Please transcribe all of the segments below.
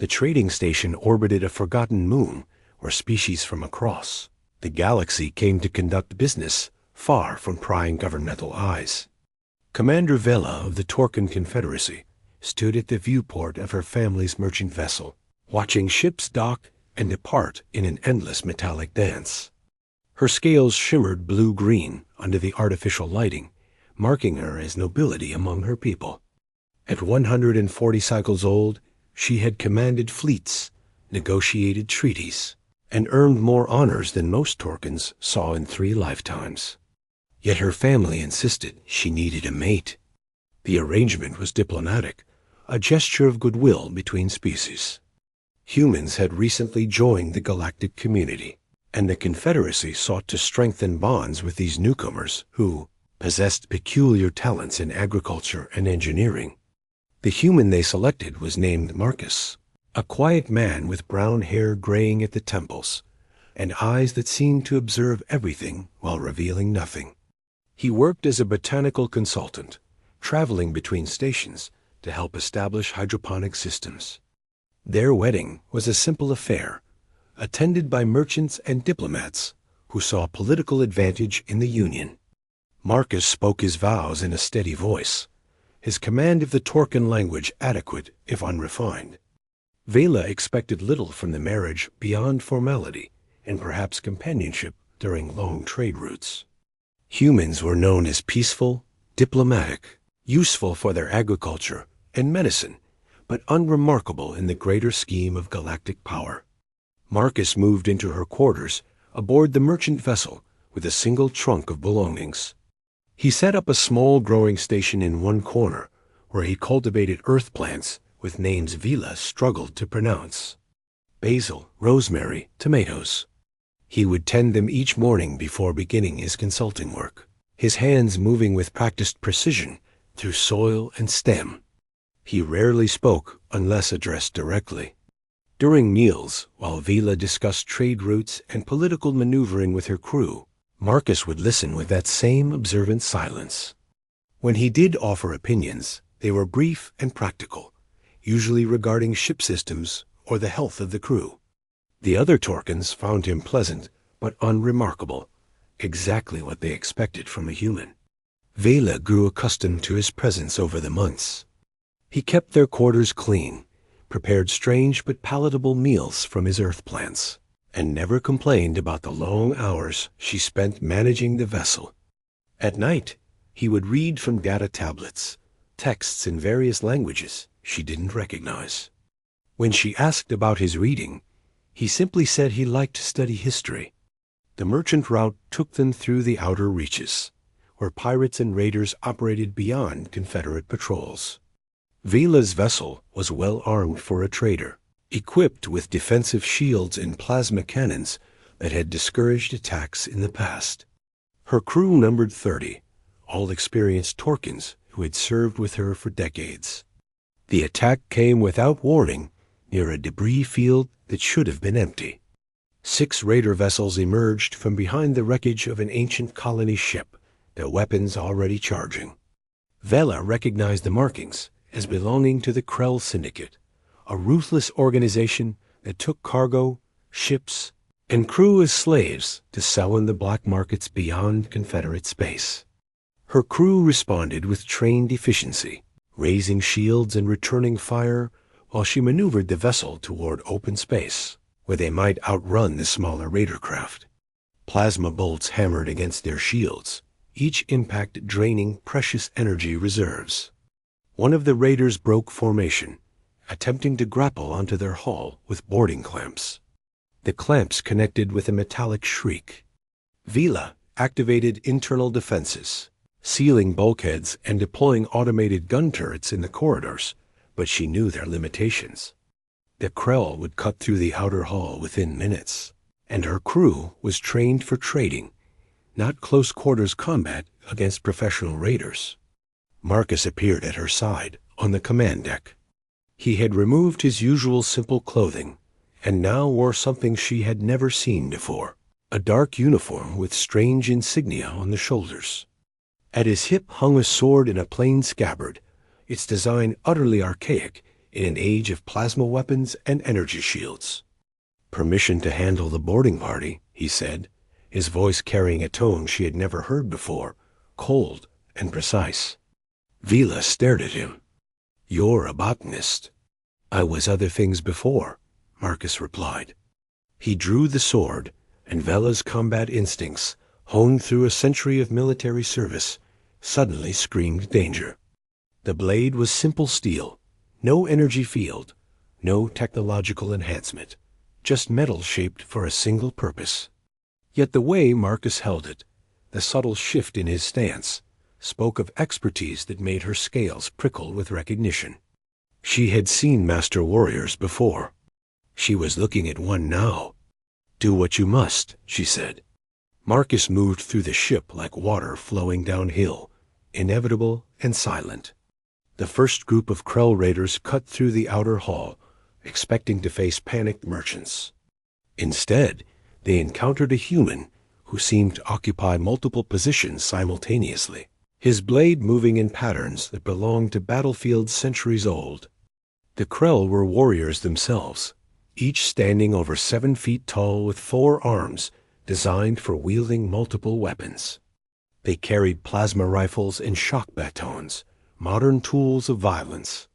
The trading station orbited a forgotten moon where species from across the galaxy came to conduct business, far from prying governmental eyes. Commander Vela of the Torcan Confederacy stood at the viewport of her family's merchant vessel, watching ships dock and depart in an endless metallic dance. Her scales shimmered blue-green under the artificial lighting, marking her as nobility among her people. At 140 cycles old, she had commanded fleets, negotiated treaties, and earned more honors than most Torcans saw in 3 lifetimes. Yet her family insisted she needed a mate. The arrangement was diplomatic, a gesture of goodwill between species. Humans had recently joined the galactic community, and the Confederacy sought to strengthen bonds with these newcomers who possessed peculiar talents in agriculture and engineering. The human they selected was named Marcus, a quiet man with brown hair graying at the temples, and eyes that seemed to observe everything while revealing nothing. He worked as a botanical consultant, traveling between stations to help establish hydroponic systems. Their wedding was a simple affair, attended by merchants and diplomats who saw political advantage in the union. Marcus spoke his vows in a steady voice, his command of the Torcan language adequate if unrefined. Vela expected little from the marriage beyond formality and perhaps companionship during long trade routes. Humans were known as peaceful, diplomatic, useful for their agriculture and medicine, but unremarkable in the greater scheme of galactic power. Marcus moved into her quarters aboard the merchant vessel with a single trunk of belongings. He set up a small growing station in one corner where he cultivated earth plants with names Vela struggled to pronounce: basil, rosemary, tomatoes. He would tend them each morning before beginning his consulting work, his hands moving with practiced precision through soil and stem. He rarely spoke unless addressed directly. During meals, while Vela discussed trade routes and political maneuvering with her crew, Marcus would listen with that same observant silence. When he did offer opinions, they were brief and practical, usually regarding ship systems or the health of the crew. The other Torcans found him pleasant but unremarkable, exactly what they expected from a human. Vela grew accustomed to his presence over the months. He kept their quarters clean, prepared strange but palatable meals from his earth plants, and never complained about the long hours she spent managing the vessel. At night, he would read from data tablets, texts in various languages she didn't recognize. When she asked about his reading, he simply said he liked to study history. The merchant route took them through the outer reaches, where pirates and raiders operated beyond Confederate patrols. Vela's vessel was well armed for a trader, equipped with defensive shields and plasma cannons that had discouraged attacks in the past. Her crew numbered 30, all experienced Torcans who had served with her for decades. The attack came without warning near a debris field that should have been empty. 6 raider vessels emerged from behind the wreckage of an ancient colony ship, their weapons already charging. Vela recognized the markings as belonging to the Krell Syndicate, a ruthless organization that took cargo, ships, and crew as slaves to sell in the black markets beyond Confederate space. Her crew responded with trained efficiency, raising shields and returning fire while she maneuvered the vessel toward open space, where they might outrun the smaller raider craft. Plasma bolts hammered against their shields, each impact draining precious energy reserves. One of the raiders broke formation, attempting to grapple onto their hull with boarding clamps. The clamps connected with a metallic shriek. Vela activated internal defenses, sealing bulkheads and deploying automated gun turrets in the corridors, but she knew their limitations. The Krell would cut through the outer hull within minutes, and her crew was trained for trading, not close-quarters combat against professional raiders. Marcus appeared at her side on the command deck. He had removed his usual simple clothing, and now wore something she had never seen before, a dark uniform with strange insignia on the shoulders. At his hip hung a sword in a plain scabbard, its design utterly archaic in an age of plasma weapons and energy shields. "Permission to handle the boarding party," he said, his voice carrying a tone she had never heard before, cold and precise. Vila stared at him. "You're a botanist." "I was other things before," Marcus replied. He drew the sword, and Vela's combat instincts, honed through a century of military service, suddenly screamed danger. The blade was simple steel, no energy field, no technological enhancement, just metal shaped for a single purpose. Yet the way Marcus held it, the subtle shift in his stance, spoke of expertise that made her scales prickle with recognition. She had seen master warriors before. She was looking at one now. "Do what you must," she said. Marcus moved through the ship like water flowing downhill, inevitable and silent. The first group of Krell raiders cut through the outer hall, expecting to face panicked merchants. Instead, they encountered a human who seemed to occupy multiple positions simultaneously, his blade moving in patterns that belonged to battlefields centuries old. The Krell were warriors themselves, each standing over 7 feet tall with 4 arms designed for wielding multiple weapons. They carried plasma rifles and shock batons, modern tools of violence.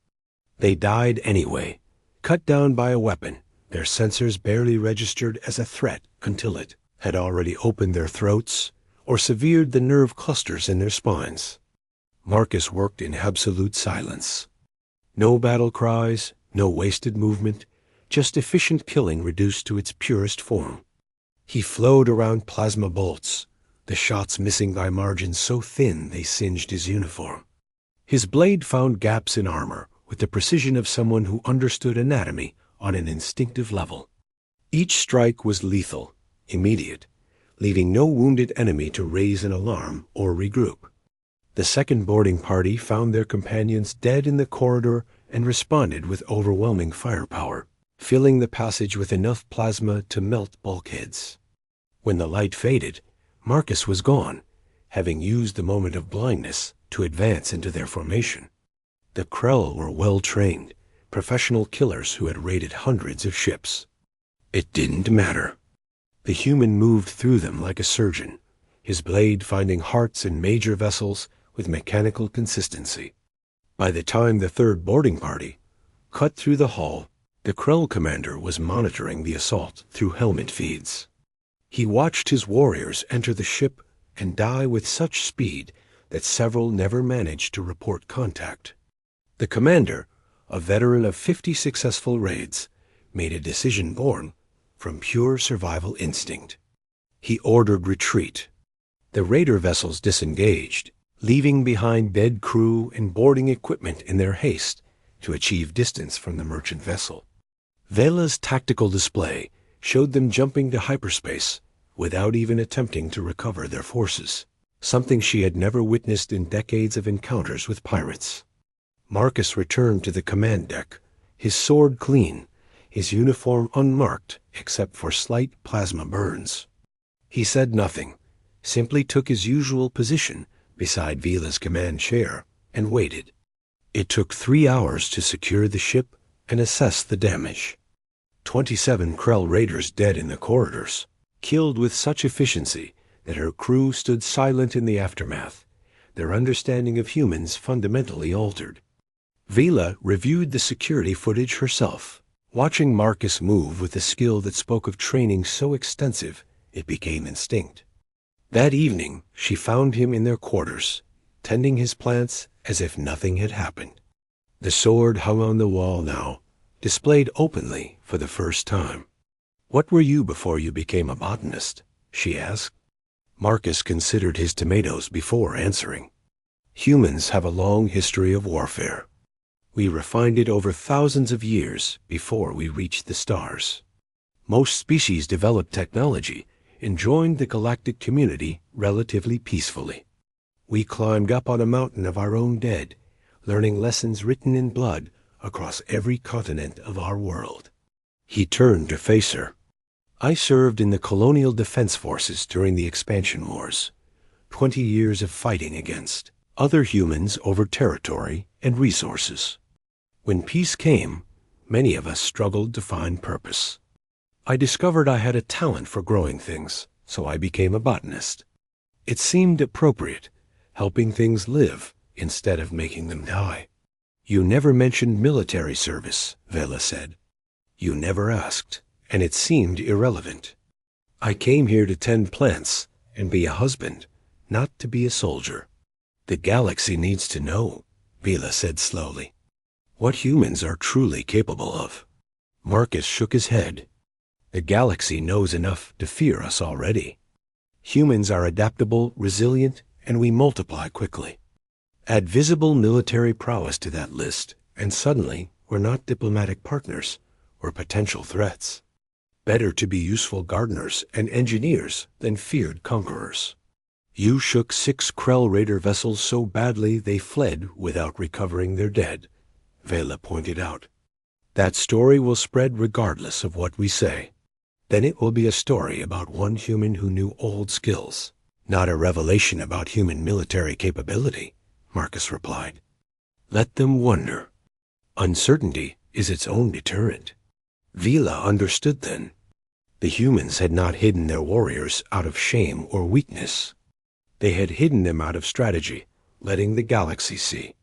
They died anyway, cut down by a weapon their sensors barely registered as a threat until it had already opened their throats or severed the nerve clusters in their spines. Marcus worked in absolute silence. No battle cries, no wasted movement, just efficient killing reduced to its purest form. He flowed around plasma bolts, the shots missing by margins so thin they singed his uniform. His blade found gaps in armor with the precision of someone who understood anatomy on an instinctive level. Each strike was lethal, immediate, leaving no wounded enemy to raise an alarm or regroup. The second boarding party found their companions dead in the corridor and responded with overwhelming firepower, filling the passage with enough plasma to melt bulkheads. When the light faded, Marcus was gone, having used the moment of blindness to advance into their formation. The Krell were well-trained, professional killers who had raided hundreds of ships. It didn't matter. The human moved through them like a surgeon, his blade finding hearts in major vessels with mechanical consistency. By the time the third boarding party cut through the hull, the Krell commander was monitoring the assault through helmet feeds. He watched his warriors enter the ship and die with such speed that several never managed to report contact. The commander, a veteran of 50 successful raids, made a decision born from pure survival instinct. He ordered retreat. The raider vessels disengaged, leaving behind dead crew and boarding equipment in their haste to achieve distance from the merchant vessel. Vela's tactical display showed them jumping to hyperspace without even attempting to recover their forces, something she had never witnessed in decades of encounters with pirates. Marcus returned to the command deck, his sword clean, his uniform unmarked except for slight plasma burns. He said nothing, simply took his usual position beside Vila's command chair and waited. It took 3 hours to secure the ship and assess the damage. 27 Krell raiders dead in the corridors, killed with such efficiency that her crew stood silent in the aftermath, their understanding of humans fundamentally altered. Vila reviewed the security footage herself, watching Marcus move with a skill that spoke of training so extensive it became instinct. That evening, she found him in their quarters, tending his plants as if nothing had happened. The sword hung on the wall now, displayed openly for the first time. "What were you before you became a botanist?" she asked. Marcus considered his tomatoes before answering. "Humans have a long history of warfare. We refined it over thousands of years before we reached the stars. Most species developed technology and joined the galactic community relatively peacefully. We climbed up on a mountain of our own dead, learning lessons written in blood across every continent of our world." He turned to face her. "I served in the Colonial Defense Forces during the Expansion Wars, 20 years of fighting against other humans over territory and resources. When peace came, many of us struggled to find purpose. I discovered I had a talent for growing things, so I became a botanist. It seemed appropriate, helping things live instead of making them die. You never mentioned military service, Vela said. You never asked, and it seemed irrelevant. I came here to tend plants and be a husband, not to be a soldier. The galaxy needs to know, Vela said slowly, what humans are truly capable of. Marcus shook his head. The galaxy knows enough to fear us already. Humans are adaptable, resilient, and we multiply quickly. Add visible military prowess to that list, and suddenly we're not diplomatic partners, we're potential threats. Better to be useful gardeners and engineers than feared conquerors. You shook 6 Krell Raider vessels so badly they fled without recovering their dead, Vela pointed out. That story will spread regardless of what we say. Then it will be a story about one human who knew old skills, not a revelation about human military capability, Marcus replied. Let them wonder. Uncertainty is its own deterrent. Vela understood then. The humans had not hidden their warriors out of shame or weakness. They had hidden them out of strategy, letting the galaxy see.